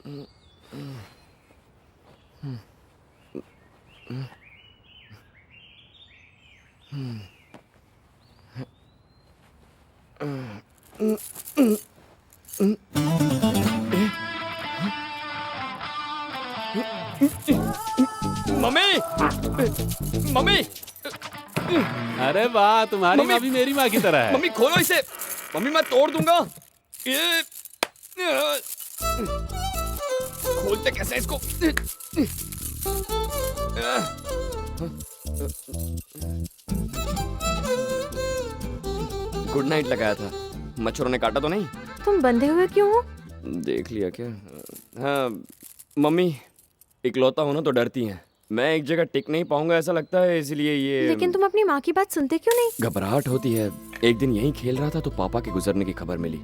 Mummy, mummy, अरे वाह, तुम्हारी माँ भी मेरी माँ की तरह है। मम्मी खोलो इसे। मम्मी मैं तोड़ दूंगा। ये खोलते कैसे इसको? गुड नाइट लगाया था, मच्छरों ने काटा तो नहीं? तुम बंधे हुए क्यों हो? देख लिया क्या? हाँ मम्मी, इकलौता हो ना तो डरती हैं। मैं एक जगह टिक नहीं पाऊंगा ऐसा लगता है, इसलिए ये। लेकिन तुम अपनी माँ की बात सुनते क्यों नहीं? घबराहट होती है। एक दिन यहीं खेल रहा था तो पापा के गुजरने की खबर मिली।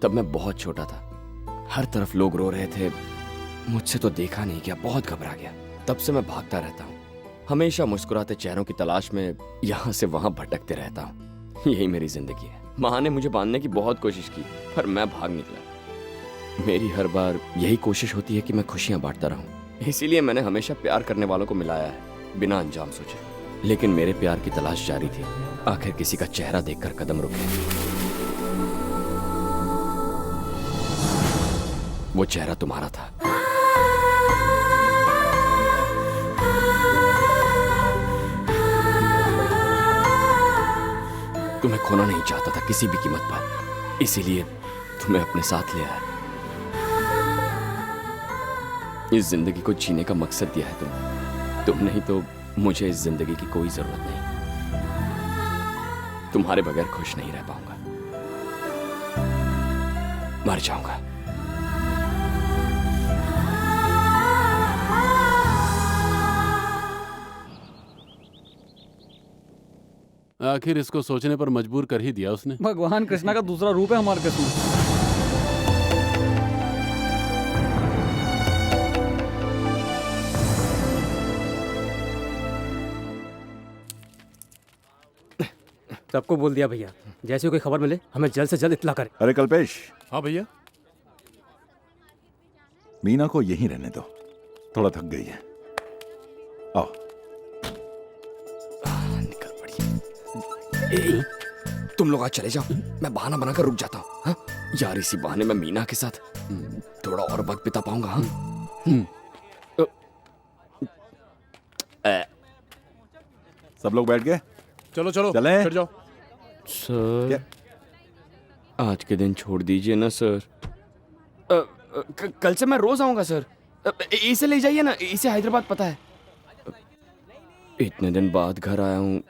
तब मैं बहुत छोटा था, हर तरफ लोग रो रहे थे, मुझसे तो देखा नहीं गया, बहुत घबरा गया। तब से मैं भागता रहता हूँ, हमेशा मुस्कुराते चेहरों की तलाश में यहाँ से वहाँ भटकते रहता हूँ। यही मेरी जिंदगी है। माँ ने मुझे बांधने की बहुत कोशिश की पर मैं भाग निकला। मेरी हर बार यही कोशिश होती है कि मैं खुशियाँ बांटता रहूँ, इसीलिए मैंने हमेशा प्यार करने वालों को मिलाया है बिना अंजाम सोचे। लेकिन मेरे प्यार की तलाश जारी थी। आखिर किसी का चेहरा देखकर कदम रुके। वो चेहरा तुम्हारा था। तुम्हें खोना नहीं चाहता था किसी भी कीमत पर, इसीलिए तुम्हें अपने साथ ले आया। इस जिंदगी को जीने का मकसद दिया है तुम नहीं तो मुझे इस जिंदगी की कोई जरूरत नहीं। तुम्हारे बगैर खुश नहीं रह पाऊंगा, मर जाऊंगा। आखिर इसको सोचने पर मजबूर कर ही दिया उसने। भगवान कृष्णा का दूसरा रूप है हमारे कृष्ण। सबको बोल दिया भैया, जैसे कोई खबर मिले हमें जल्द से जल्द इत्तला करें। अरे कल्पेश। हाँ भैया। मीना को यहीं रहने दो, थोड़ा थक गई है। आओ। निकल पड़ी। तुम लोग आज चले जाओ, मैं बहाना बनाकर रुक जाता हूँ। हाँ? यार इसी बहाने मैं मीना के साथ थोड़ा और वक्त बिता पाऊंगा। हाँ? सब लोग बैठ गए? चलो चलो चलें? चढ़ जाओ। सर आज के दिन छोड़ दीजिए ना सर। कल से मैं रोज आऊंगा सर। इसे ले जाइए ना, इसे हैदराबाद पता है। इतने दिन बाद घर आया हूँ,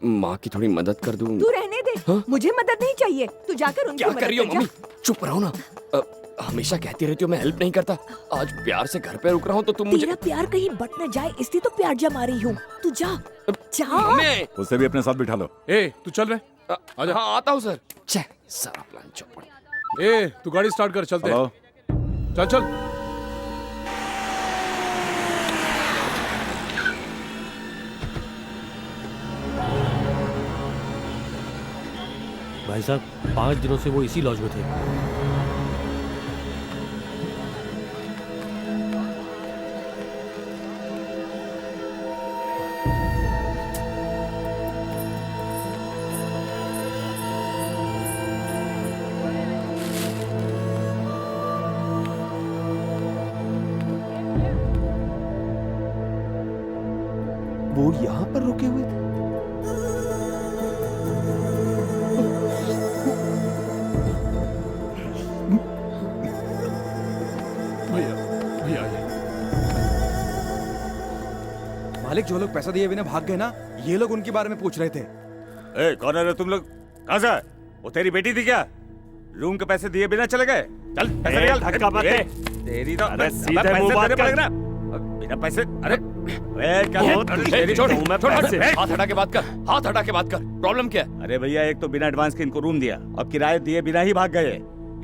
माँ की थोड़ी मदद कर दूं। तू रहने दे। हाँ? मुझे मदद नहीं चाहिए, तू जाकर उनकी क्या मदद कर रही हो कर जा। मम्मी? चुप रहो ना। हमेशा कहती रहती हो मैं हेल्प नहीं करता, आज प्यार से घर पे रुक रहा हूँ तो तुम मुझे। तेरा प्यार कहीं बट न जाए इसलिए तो प्यार जमा रही हूँ। तू जा जा। मम्मी। उसे भी अपने साथ बिठा लो। ए तू चल रहे। आजा। हाँ आता हूँ सर। छे सारा प्लान चौपड़। ए तू गाड़ी स्टार्ट कर, चलते हेलो। हैं। चल चल। भाई साहब 5 दिनों से वो इसी लॉज में थे। वो यहाँ पर रुके हुए थे। मालिक, जो लोग पैसा दिए बिना भाग गए ना, ये लोग उनके बारे में पूछ रहे थे। ए, कौन है रे तुम लोग? कहाँ से? वो तेरी बेटी थी क्या? रूम के पैसे दिए बिना चले गए? चल पैसे निकाल। धक्का मत दे। तेरी तो अरे सीधे सीधे पैसे मुंह बात देने कर। पड़ेगा ना। बिना पैसे। अरे तेरी छोड़, हाथ हटा के बात कर, हाथ हटा के बात कर। प्रॉब्लम क्या है? अरे भैया, एक तो बिना एडवांस के इनको रूम दिया, अब किराए दिए बिना ही भाग गए।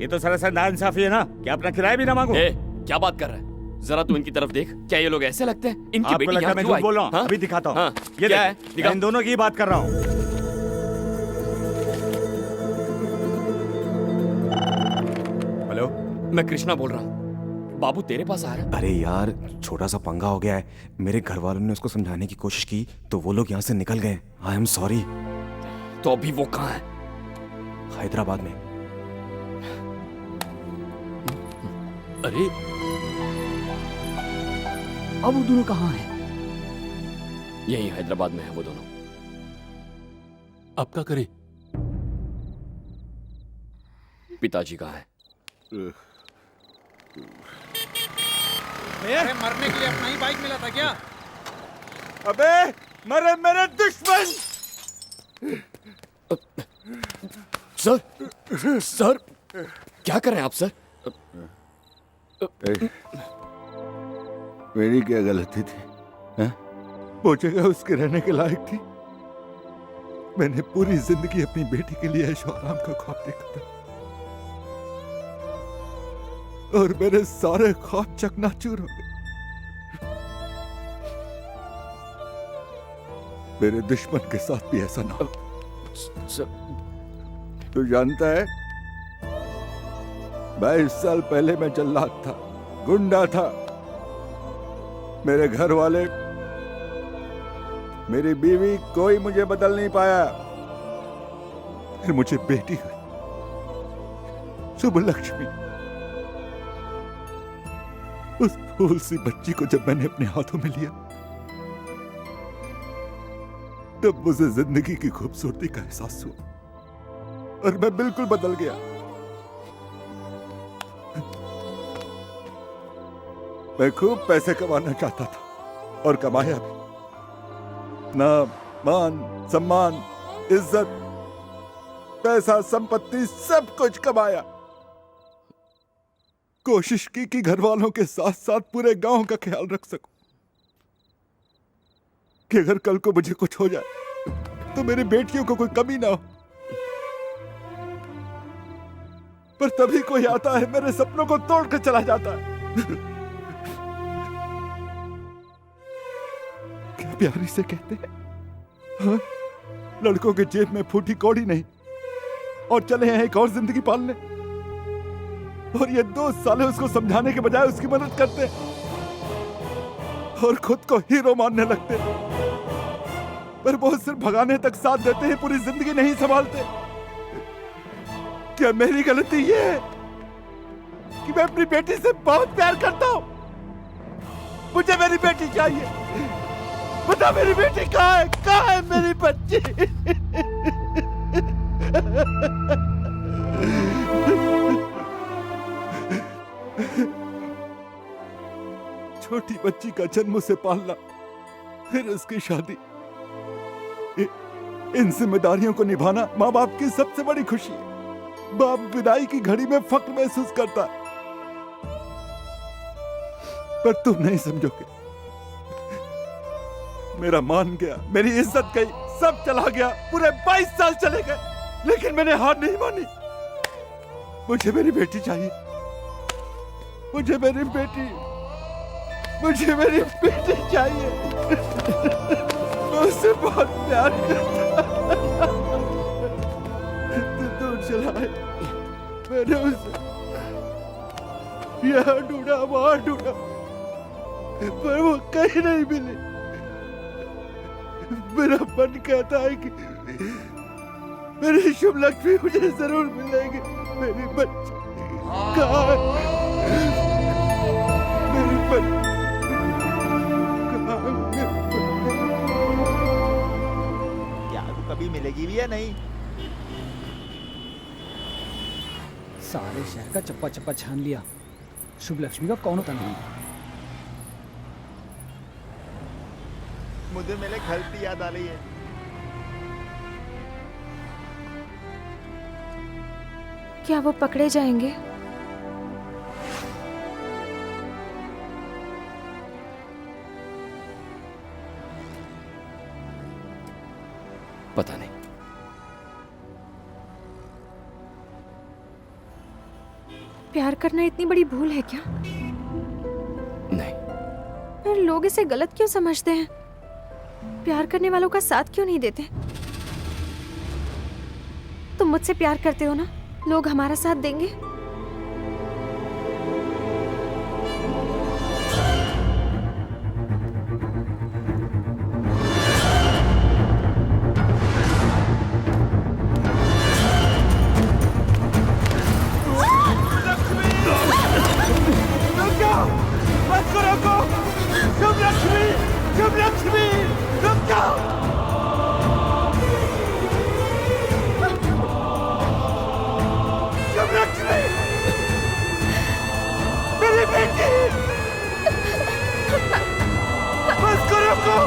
ये तो सरासर नाइंसाफी है ना कि अपना किराया भी ना मांगो। क्या बात कर रहा है? जरा तू इनकी तरफ देख, क्या ये लोग ऐसे लगते हैं? इनकी आपको बेटी लगता है यहाँ मैं क्यों झूठ बोल रहा हूँ? आई? अभी दिखाता हूँ। हाँ, ये क्या देख, है? दिखा। मैं इन दोनों की ही बात कर रहा हूँ। हेलो, मैं कृष्णा बोल रहा हूँ। बाबू तेरे पास आ रहा है? अरे यार छोटा सा पंगा हो गया है। मेरे घर वालों ने उसको समझाने की कोशिश की तो वो लोग यहाँ से निकल गए। I am sorry. तो अभी वो कहाँ है? हैदराबाद में। अरे अब वो दोनों कहाँ हैं? यही हैदराबाद में है वो दोनों। अब क्या करें? पिताजी कहाँ है? अरे मरने के लिए अपना ही बाइक मिला था क्या? अबे मरे मेरे दुश्मन। सर सर क्या कर रहे हैं आप सर? मेरी क्या गलती थी? हैं? वो जगह उसके रहने के लायक थी। मैंने पूरी जिंदगी अपनी बेटी के लिए ऐशो आराम का ख्वाब देखा था और मेरे सारे ख्वाब चकनाचूर हो गए। मेरे दुश्मन के साथ भी ऐसा ना हो। तू जानता है 22 साल पहले मैं जल्लाद था, गुंडा था। मेरे घर वाले, मेरी बीवी, कोई मुझे बदल नहीं पाया। फिर मुझे बेटी हुई, सुब्बलक्ष्मी। उस फूल सी बच्ची को जब मैंने अपने हाथों में लिया तब मुझे जिंदगी की खूबसूरती का एहसास हुआ और मैं बिल्कुल बदल गया। मैं खूब पैसे कमाना चाहता था और कमाया भी। नाम, मान, सम्मान, इज्जत, पैसा, संपत्ति, सब कुछ कमाया। कोशिश की कि घर वालों के साथ साथ पूरे गांव का ख्याल रख सकूं कि अगर कल को मुझे कुछ हो जाए तो मेरी बेटियों को कोई कमी ना हो। पर तभी कोई आता है मेरे सपनों को तोड़ कर चला जाता है। क्या प्यारी से कहते हैं, हाँ? लड़कों के जेब में फूटी कौड़ी नहीं और चले हैं एक और जिंदगी पालने। और ये 2 साले उसको समझाने के बजाय उसकी मदद करते और खुद को हीरो मानने लगते। पर वो सिर्फ भगाने तक साथ देते हैं, पूरी जिंदगी नहीं संभालते। क्या मेरी गलती ये है कि मैं अपनी बेटी से बहुत प्यार करता हूं? मुझे मेरी बेटी चाहिए। बता मेरी बेटी कहाँ है? कहाँ है मेरी बच्ची? छोटी बच्ची का जन्म से पालना, फिर उसकी शादी, इन जिम्मेदारियों को निभाना माँ बाप की सबसे बड़ी खुशी है। बाप विदाई की घड़ी में फख्र महसूस करता है। पर तुम नहीं समझोगे। मेरा मान गया, मेरी इज्जत गई, सब चला गया। पूरे 22 साल चले गए, लेकिन मैंने हार नहीं मानी। मुझे मेरी बेटी चाहिए। मुझे मेरी बेटी चाहिए। मैं उससे बहुत प्यार करता। तू दूर चला है, मैंने उसे यहाँ ढूंढा, वहां ढूंढा, पर वो कहीं नहीं मिली। मेरा मन कहता है कि मेरी शुभ लक्ष्मी मुझे जरूर मिलेगी। मेरी बच्ची कहाँ है? मेरी बच्ची क्या कभी मिलेगी भी या नहीं? सारे शहर का चप्पा चप्पा छान लिया, शुभ लक्ष्मी का कौन होता नहीं। मुझे मेरे घर की याद आ रही है। क्या वो पकड़े जाएंगे? पता नहीं। प्यार करना इतनी बड़ी भूल है क्या? नहीं। पर लोग इसे गलत क्यों समझते हैं? प्यार करने वालों का साथ क्यों नहीं देते? तुम मुझसे प्यार करते हो ना? लोग हमारा साथ देंगे? शुभ लक्ष्मी रुक जाओ। शुभ लक्ष्मी मेरी बेटी, बस करो रुको।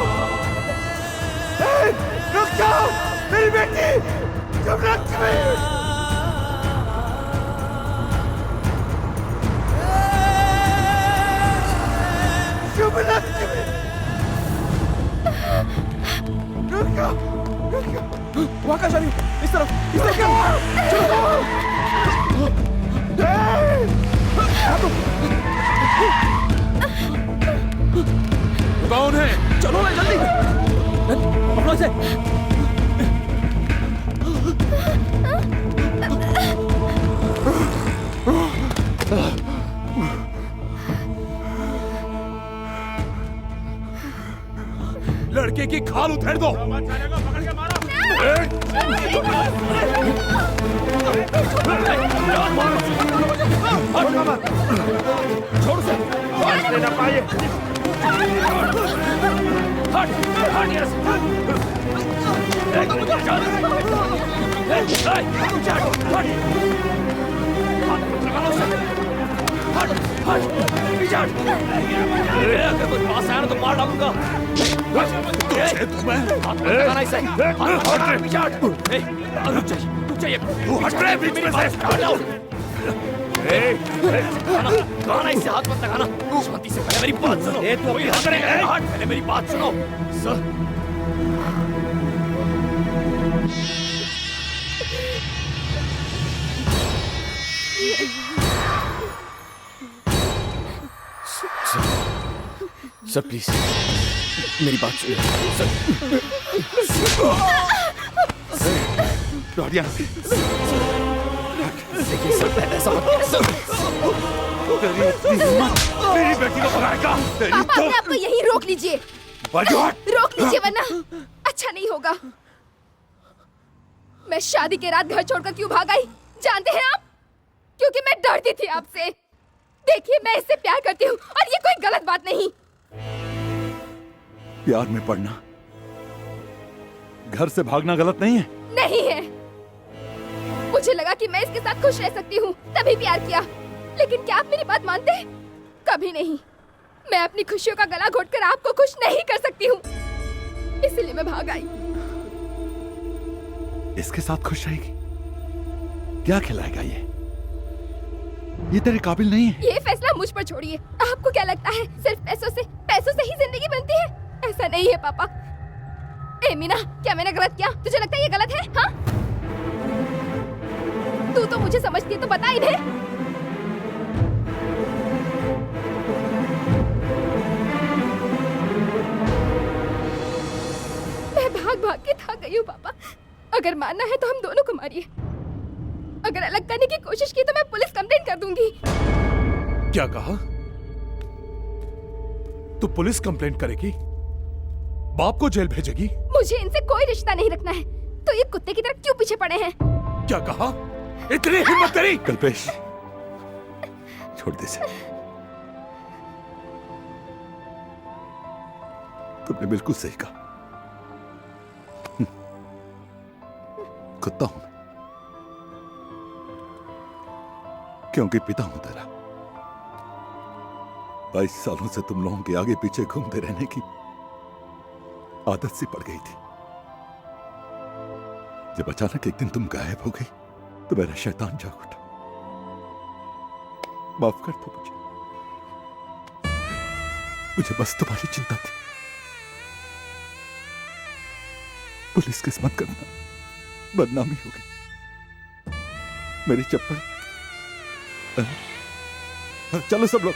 रुक जाओ मेरी बेटी, शुभ लक्ष्मी। शुभ लक्ष्मी रुक जाओ, रुक जाओ। वहाँ का चलिए, इस तरफ चलो। कौन है? चलो ना जल्दी, पकड़ो इसे। लड़के की खाल उधेड़ दो। पकड़ के मारो। छोड़ से ना पाए। हट हट यहाँ से। अगर कोई पास आया ना तो मार डालूंगा। हाथ मत लगाना, शांति से पहले मेरी बात सुनो। पहले मेरी बात सुनो सर। सर प्लीज मेरी बात सुनिए सर। देखिए सर, ऐसा मत सर। मेरी बेटी को भगाएगा। पापा अपने आप को यहीं रोक लीजिए, रोक लीजिए वरना अच्छा नहीं होगा। मैं शादी के रात घर छोड़कर क्यों भाग आई जानते हैं आप? क्योंकि मैं डरती थी आपसे। देखिए मैं इससे प्यार करती हूँ और ये कोई गलत बात नहीं। प्यार में पड़ना, घर से भागना गलत नहीं है। नहीं है। मुझे लगा कि मैं इसके साथ खुश रह सकती हूँ, तभी प्यार किया। लेकिन क्या आप मेरी बात मानते हैं? कभी नहीं। मैं अपनी खुशियों का गला घोटकर आपको खुश नहीं कर सकती हूँ, इसलिए मैं भाग आई। इसके साथ खुश रहेगी? क्या खिलाएगा ये तेरे काबिल नहीं है। ये फैसला मुझ पर छोड़िए। आपको क्या लगता है सिर्फ पैसों से ही जिंदगी बनती है? ऐसा नहीं है पापा। ए मीना, क्या मैंने गलत किया? तुझे लगता है ये गलत है? हाँ? तू तो मुझे समझती है तो बता इन्हें। मैं भाग भाग के थक गई हूँ पापा। अगर मानना है तो हम दोनों को मारिए। अगर अलग करने की कोशिश की तो मैं पुलिस कंप्लेंट कर दूंगी। क्या कहा? तू पुलिस कंप्लेंट करेगी? बाप को जेल भेजेगी? मुझे इनसे कोई रिश्ता नहीं रखना है, तो ये कुत्ते की तरह क्यों पीछे पड़े हैं? क्या कहा? इतनी हिम्मत तेरी? कल्पेश, छोड़ दे इसे। तुमने बिल्कुल सही कहा। कुत्ता हूं मैं, क्योंकि पिता हूं तेरा। 22 सालों से तुम लोगों के आगे पीछे घूमते रहने की आदत सी पड़ गई थी। जब अचानक एक दिन तुम गायब हो गई तो मेरा शैतान जाग उठा। माफ कर दो मुझे बस तुम्हारी चिंता थी। पुलिस केस मत करना, बदनामी होगी। मेरी चप्पल। चलो सब लोग।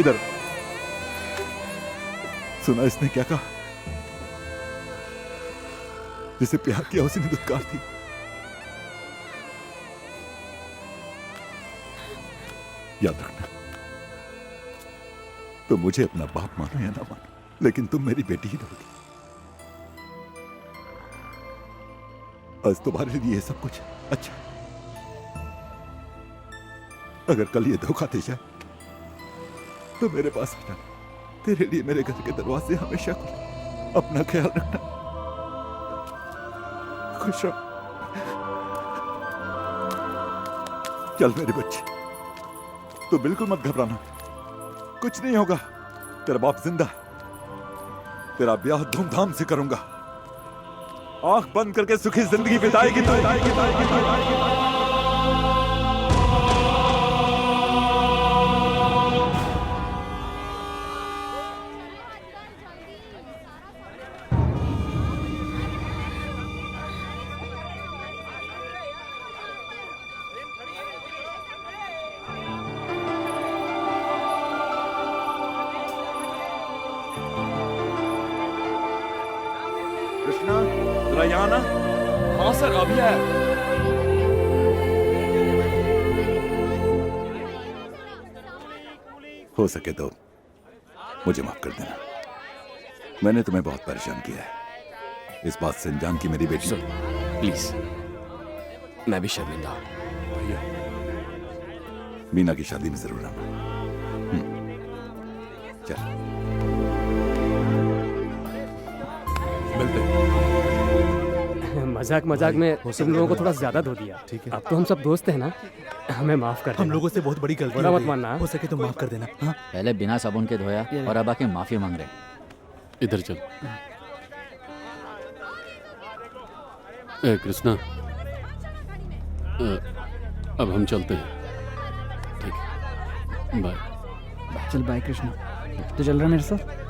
इधर सुना इसने क्या कहा? जिसे प्यार किया उसी ने दुत्कार दी। याद रखना, तुम मुझे अपना बाप मानो या ना मानो, लेकिन तुम मेरी बेटी ही रहोगी। आज तुम्हारे लिए सब कुछ अच्छा। अगर कल ये धोखा दे जाए तो मेरे पास आ जाना। तेरे लिए मेरे घर के दरवाजे हमेशा खुले। अपना ख्याल रखना। खुश रहो। चल मेरी बच्ची, तू बिल्कुल मत घबराना, कुछ नहीं होगा। तेरा बाप जिंदा है। तेरा ब्याह धूमधाम से करूंगा। आंख बंद करके सुखी जिंदगी बिताएगी तू। कृष्णा, जरा यहाँ ना। हाँ सर, अभी आया। हो सके तो मुझे माफ कर देना। मैंने तुम्हें बहुत परेशान किया है। इस बात से अनजान की मेरी बेटी। सर प्लीज, मैं भी शर्मिंदा हूं। भैया, मीना की शादी में जरूर आना। चल मिलते हैं। मजाक मजाक में तुम लोगों को थोड़ा ज्यादा धो दिया। ठीक है, अब तो हम सब दोस्त हैं ना, हमें माफ कर देना। हम लोगों से बहुत बड़ी गलती बुरा हो मत गई। मानना। हो सके तो माफ कर देना। हाँ? पहले बिना साबुन के धोया और अब आके माफी मांग रहे। इधर चल। कृष्णा, अब हम चलते हैं। ठीक है, बाय। चल बाय कृष्णा। तो चल रहा मेरे साथ?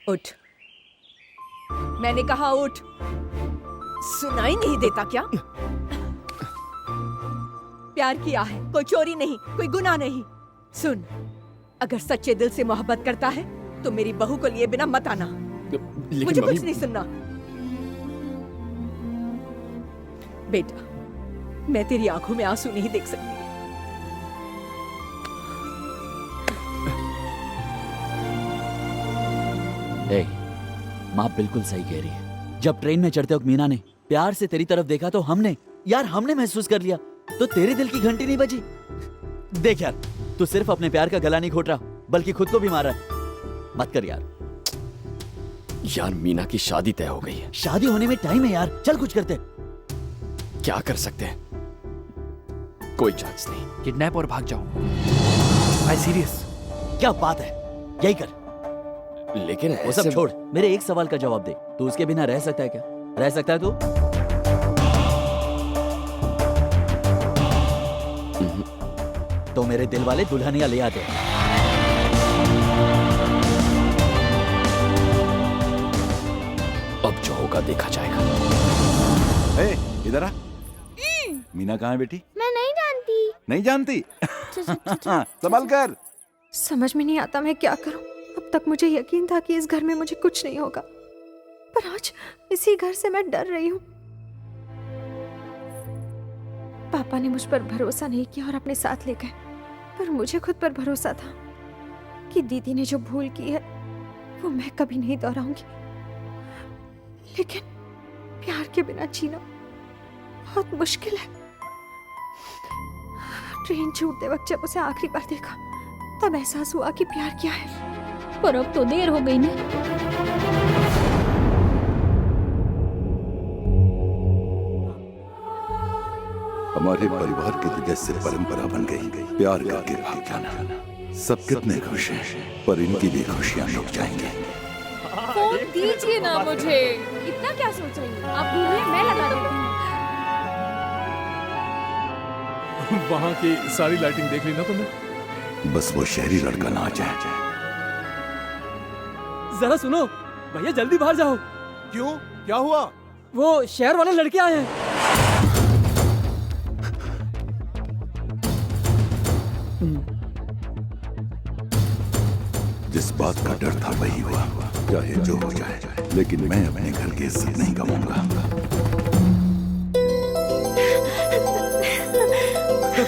उठ, मैंने कहा उठ। सुनाई नहीं देता क्या? प्यार किया है, कोई चोरी नहीं, कोई गुनाह नहीं। सुन, अगर सच्चे दिल से मोहब्बत करता है तो मेरी बहू को लिए बिना मत आना। मुझे कुछ नहीं सुनना। बेटा, मैं तेरी आंखों में आंसू नहीं देख सकती। माँ बिल्कुल सही कह रही है। जब ट्रेन में चढ़ते वक्त मीना ने प्यार से तेरी तरफ देखा तो हमने महसूस कर लिया, तो तेरे दिल की घंटी नहीं बजी। देख यार, तू सिर्फ अपने प्यार का गला नहीं घोट रहा बल्कि खुद को भी मार रहा है। मत कर यार। यार मीना की शादी तय हो गई है। शादी होने में टाइम है यार, चल कुछ करते। क्या कर सकते हैं? कोई चांस नहीं। किडनैप और भाग जाओ। आई सीरियस। क्या बात है, यही कर। लेकिन वो सब छोड़, मेरे एक सवाल का जवाब दे। तू उसके बिना रह सकता है क्या? रह सकता है तू? तो मेरे दिल वाले दुल्हनिया ले आते। अब जो होगा देखा जाएगा। इधर आ। मीना कहाँ है बेटी? मैं नहीं जानती। नहीं जानती? संभाल कर। समझ में नहीं आता मैं क्या करूं। अब तक मुझे यकीन था कि इस घर में मुझे कुछ नहीं होगा, पर आज इसी घर से मैं डर रही हूँ। पापा ने मुझ पर भरोसा नहीं किया और अपने साथ ले गए, पर मुझे खुद पर भरोसा था कि दीदी ने जो भूल की है वो मैं कभी नहीं दोहराऊंगी। लेकिन प्यार के बिना जीना बहुत मुश्किल है। ट्रेन छूटते वक्त जब उसे आखिरी बार देखा तब एहसास हुआ कि प्यार क्या है। पर अब तो देर हो गई ना। हमारे परिवार की वजह से परंपरा बन गई, प्यार करके भाग जाना। सब कितने खुश हैं, पर इनकी भी खुशियां लुट जाएंगी। फोन दीजिए ना मुझे। इतना क्या सोच रही हैं? आप भूलिए, मैं लगा दूंगी। वहाँ की सारी लाइटिंग देख ली ना तुमने? बस वो शहरी लड़का ना आ जाए। जरा सुनो भैया, जल्दी बाहर जाओ। क्यों, क्या हुआ? वो शहर वाले लड़के आए हैं। जिस बात का डर था वही हुआ, चाहे जो हो जाए, लेकिन मैं अपने घर की इज्जत नहीं गवाऊंगा।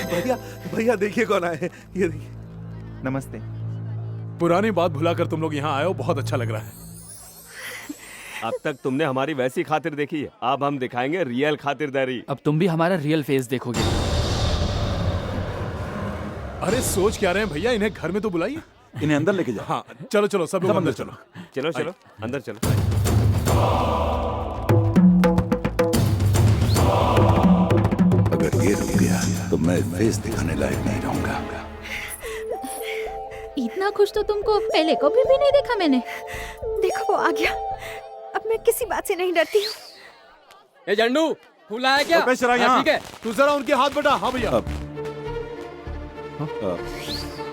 भैया भैया देखिए कौन आए हैं, ये देखिए। नमस्ते। पुरानी बात भुलाकर तुम लोग यहाँ आए हो, बहुत अच्छा लग रहा है। अब तक तुमने हमारी वैसी खातिर देखी है, अब हम दिखाएंगे रियल खातिरदारी। अब तुम भी हमारा रियल फेस देखोगे। अरे सोच क्या रहे हैं भैया, इन्हें घर में तो बुलाइए। इन्हें अंदर लेके जाओ। हाँ चलो चलो, सब लोग अंदर चलो। चलो चलो अंदर चलो। अगर ये रुक गया तो मैं फेस दिखाने लायक नहीं रहूंगा। इतना खुश तो तुमको पहले कभी भी नहीं देखा मैंने। देखो वो आ गया। अब मैं किसी बात से नहीं डरती हूँ। ए झंडू, फूल आया क्या? यहाँ ठीक है। तू जरा उनके हाथ बटा। हाँ भैया।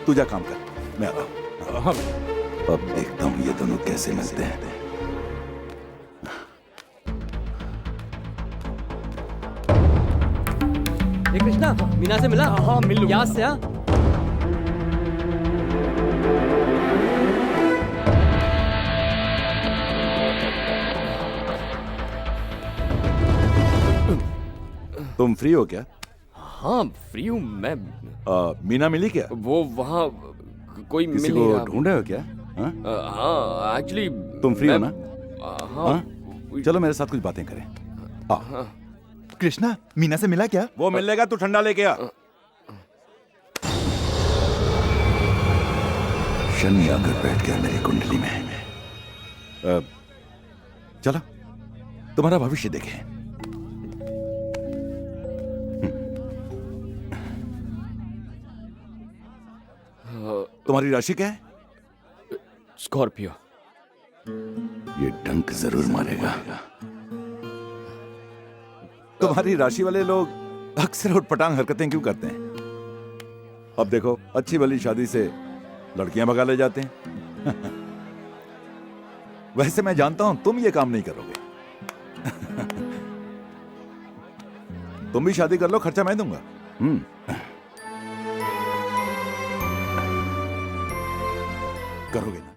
तू जा काम कर, मैं आता हूँ। हाँ। अब देखता हूँ ये दोनों कैसे मिलते हैं। ए कृष्णा, मीना से मिला? हाँ मिल लूंगा। याद से। हाँ तुम फ्री हो क्या? हाँ फ्री हूँ मैं। मीना मिली क्या? वो वहाँ कोई किसी मिल नहीं को रहा। ढूंढ रहे हो क्या? हाँ एक्चुअली तुम फ्री हो ना? हाँ चलो मेरे साथ कुछ बातें करें। कृष्णा, मीना से मिला क्या? वो मिल लेगा, तू ठंडा लेके आ। शनि आकर बैठ गया मेरी कुंडली में। चलो तुम्हारा भविष्य देखें। तुम्हारी राशि क्या है? स्कॉर्पियो। ये डंक जरूर मारेगा। तुम्हारी राशि वाले लोग अक्सर उटपटांग हरकतें क्यों करते हैं? अब देखो, अच्छी भली शादी से लड़कियां भगा ले जाते हैं। वैसे मैं जानता हूं तुम ये काम नहीं करोगे। तुम भी शादी कर लो, खर्चा मैं दूंगा। करोगे ना?